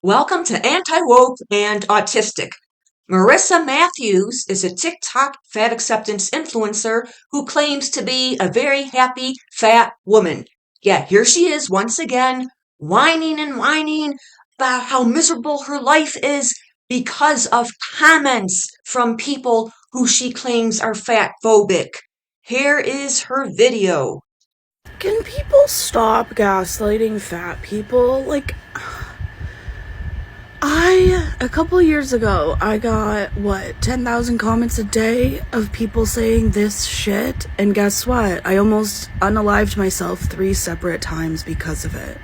Welcome to Anti-Woke and Autistic. Marissa Matthews is a TikTok fat acceptance influencer who claims to be a very happy fat woman. Yet here she is once again, whining and whining about how miserable her life is because of comments from people who she claims are fat phobic. Here is her video. Can people stop gaslighting fat people? A couple years ago, I got, 10,000 comments a day of people saying this shit, and guess what? I almost unalived myself 3 separate times because of it.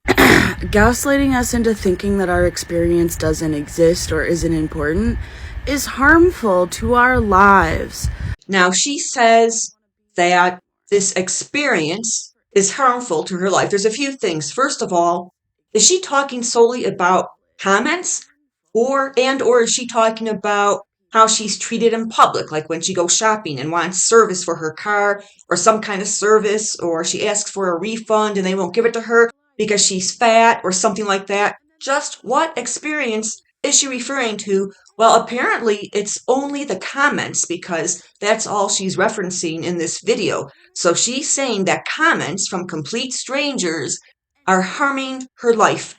Gaslighting us into thinking that our experience doesn't exist or isn't important is harmful to our lives. Now, she says that this experience is harmful to her life. There's a few things. First of all, is she talking solely about comments or is she talking about how she's treated in public, like when she goes shopping and wants service for her car or some kind of service, or she asks for a refund and they won't give it to her because she's fat or something like that? Just what experience is she referring to? Well, apparently it's only the comments because that's all she's referencing in this video. So she's saying that comments from complete strangers are harming her life.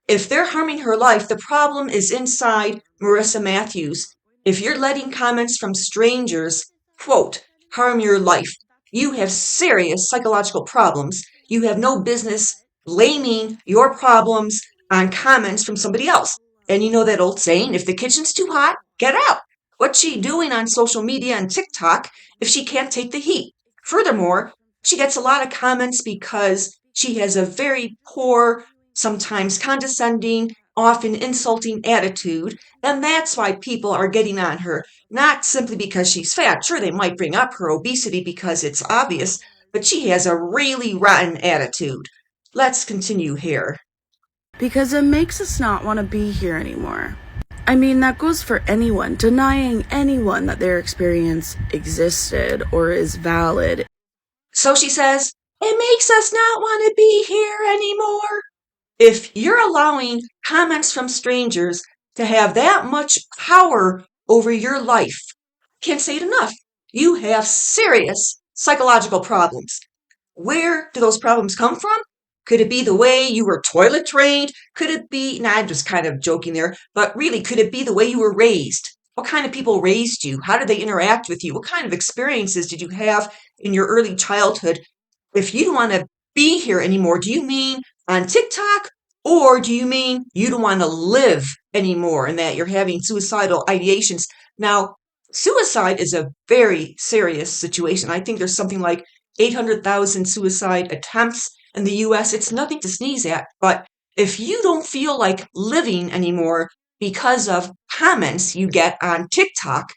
If they're harming her life, the problem is inside Marissa Matthews. If you're letting comments from strangers, quote, harm your life, you have serious psychological problems. You have no business blaming your problems on comments from somebody else. And you know that old saying, if the kitchen's too hot, get out. What's she doing on social media and TikTok if she can't take the heat? Furthermore, she gets a lot of comments because she has a very poor, sometimes condescending, often insulting attitude, and that's why people are getting on her. Not simply because she's fat. Sure, they might bring up her obesity because it's obvious, but she has a really rotten attitude. Let's continue here. Because it makes us not want to be here anymore. I mean, that goes for anyone. Denying anyone that their experience existed or is valid. So she says, it makes us not want to be here anymore. If you're allowing comments from strangers to have that much power over your life, can't say it enough. You have serious psychological problems. Where do those problems come from? Could it be the way you were toilet trained? Could it be, nah, I'm just kind of joking there, but really, could it be the way you were raised? What kind of people raised you? How did they interact with you? What kind of experiences did you have in your early childhood? If you don't want to be here anymore, do you mean on TikTok or do you mean you don't want to live anymore and that you're having suicidal ideations? Now, suicide is a very serious situation. I think there's something like 800,000 suicide attempts in the US. It's nothing to sneeze at. But if you don't feel like living anymore because of comments you get on TikTok,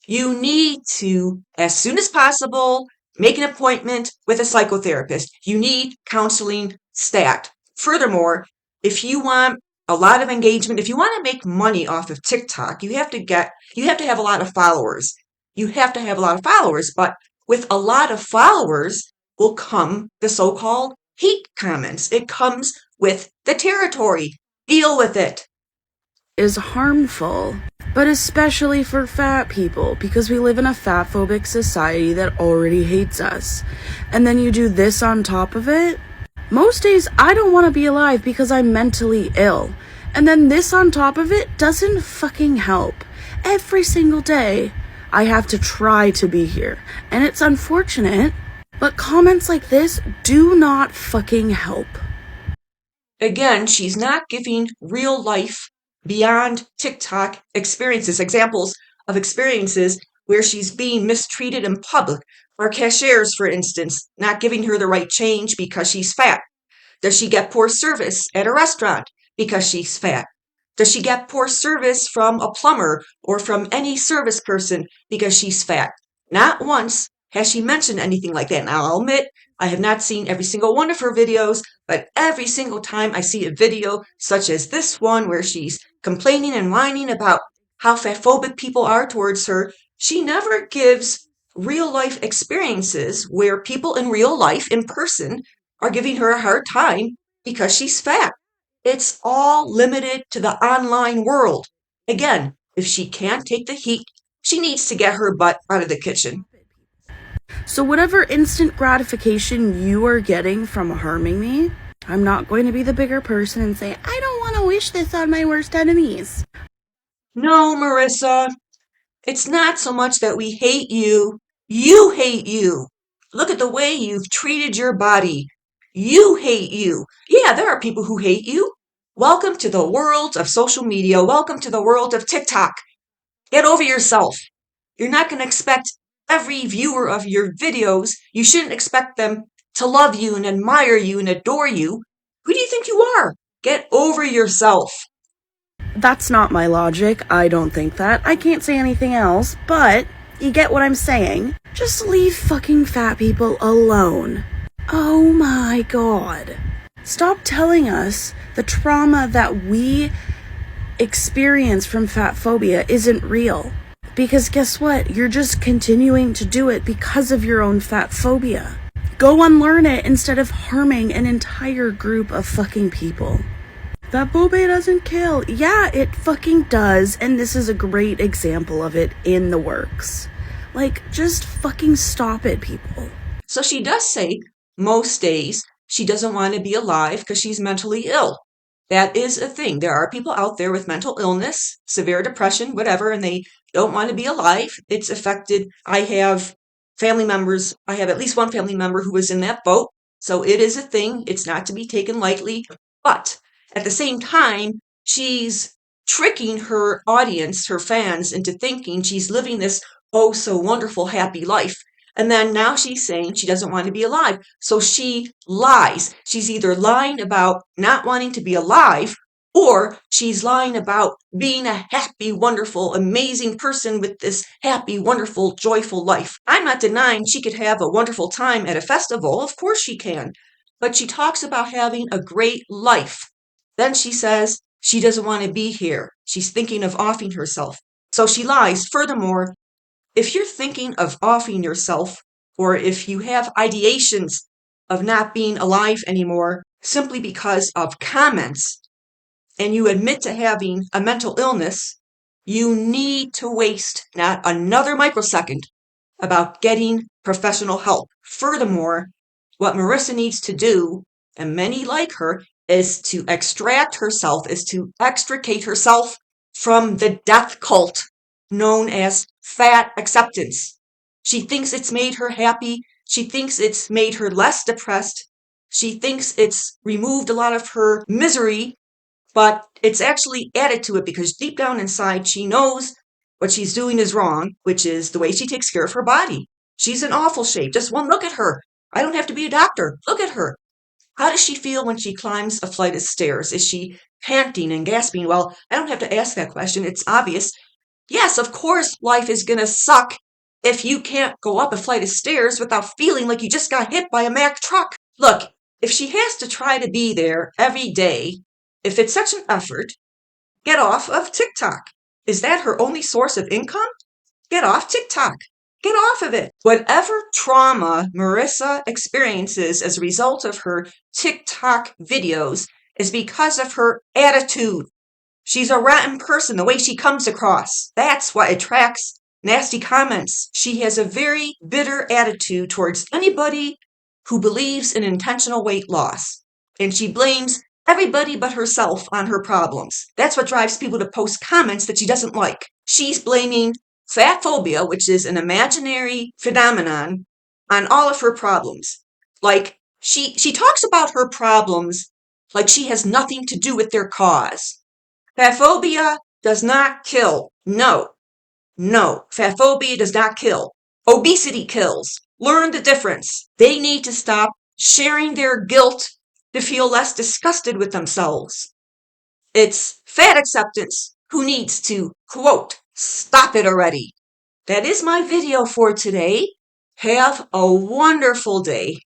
you need to, as soon as possible, make an appointment with a psychotherapist. You need counseling stat. Furthermore, if you want a lot of engagement, if you want to make money off of TikTok, you have to have a lot of followers. You have to have a lot of followers, but with a lot of followers will come the so-called hate comments. It comes with the territory. Deal with it. Is harmful, but especially for fat people, because we live in a fatphobic society that already hates us. And then you do this on top of it? Most days I don't want to be alive because I'm mentally ill. And then this on top of it doesn't fucking help. Every single day I have to try to be here. And it's unfortunate, but comments like this do not fucking help. Again, she's not giving real life beyond TikTok experiences, examples of experiences where she's being mistreated in public, or cashiers, for instance, not giving her the right change because she's fat. Does she get poor service at a restaurant because she's fat? Does she get poor service from a plumber or from any service person because she's fat? Not once has she mentioned anything like that. Now, I'll admit, I have not seen every single one of her videos, but every single time I see a video such as this one where she's complaining and whining about how fatphobic people are towards her, she never gives real life experiences where people in real life, in person, are giving her a hard time because she's fat. It's all limited to the online world. Again, if she can't take the heat, she needs to get her butt out of the kitchen. So, whatever instant gratification you are getting from harming me, I'm not going to be the bigger person and say, I don't want to wish this on my worst enemies. No, Marissa, it's not so much that we hate you. You hate you. Look at the way you've treated your body. You hate you. Yeah, there are people who hate you. Welcome to the world of social media. Welcome to the world of TikTok. Get over yourself. You're not going to expect every viewer of your videos, you shouldn't expect them to love you and admire you and adore you. Who do you think you are? Get over yourself. That's not my logic. I don't think that. I can't say anything else, but you get what I'm saying. Just leave fucking fat people alone. Oh my god. Stop telling us the trauma that we experience from fat phobia isn't real. Because guess what? You're just continuing to do it because of your own fat phobia. Go unlearn it instead of harming an entire group of fucking people. Fatphobia doesn't kill. Yeah, it fucking does, and this is a great example of it in the works. Like, just fucking stop it, people. So she does say most days she doesn't want to be alive because she's mentally ill. That is a thing. There are people out there with mental illness, severe depression, whatever, and they don't want to be alive. It's affected. I have family members. I have at least one family member who was in that boat. So it is a thing. It's not to be taken lightly. But at the same time, she's tricking her audience, her fans, into thinking she's living this oh so wonderful, happy life. And then now she's saying she doesn't want to be alive. So she lies. She's either lying about not wanting to be alive, or she's lying about being a happy, wonderful, amazing person with this happy, wonderful, joyful life. I'm not denying she could have a wonderful time at a festival. Of course she can. But she talks about having a great life. Then she says she doesn't want to be here. She's thinking of offing herself. So she lies. Furthermore, if you're thinking of offing yourself, or if you have ideations of not being alive anymore simply because of comments, and you admit to having a mental illness, you need to waste not another microsecond about getting professional help. Furthermore, what Marissa needs to do, and many like her, is to extricate herself from the death cult known as fat acceptance. She thinks it's made her happy. She thinks it's made her less depressed. She thinks it's removed a lot of her misery, but it's actually added to it because deep down inside, she knows what she's doing is wrong, which is the way she takes care of her body. She's in awful shape. Just one look at her. I don't have to be a doctor. Look at her. How does she feel when she climbs a flight of stairs? Is she panting and gasping? Well, I don't have to ask that question. It's obvious. Yes, of course, life is going to suck if you can't go up a flight of stairs without feeling like you just got hit by a Mack truck. Look, if she has to try to be there every day, if it's such an effort, get off of TikTok. Is that her only source of income? Get off TikTok. Get off of it. Whatever trauma Marissa experiences as a result of her TikTok videos is because of her attitude. She's a rotten person, the way she comes across. That's what attracts nasty comments. She has a very bitter attitude towards anybody who believes in intentional weight loss. And she blames everybody but herself on her problems. That's what drives people to post comments that she doesn't like. She's blaming fatphobia, which is an imaginary phenomenon, on all of her problems. Like, she talks about her problems like she has nothing to do with their cause. Fatphobia does not kill. No, fatphobia does not kill. Obesity kills. Learn the difference. They need to stop sharing their guilt to feel less disgusted with themselves. It's fat acceptance who needs to, quote, stop it already. That is my video for today. Have a wonderful day.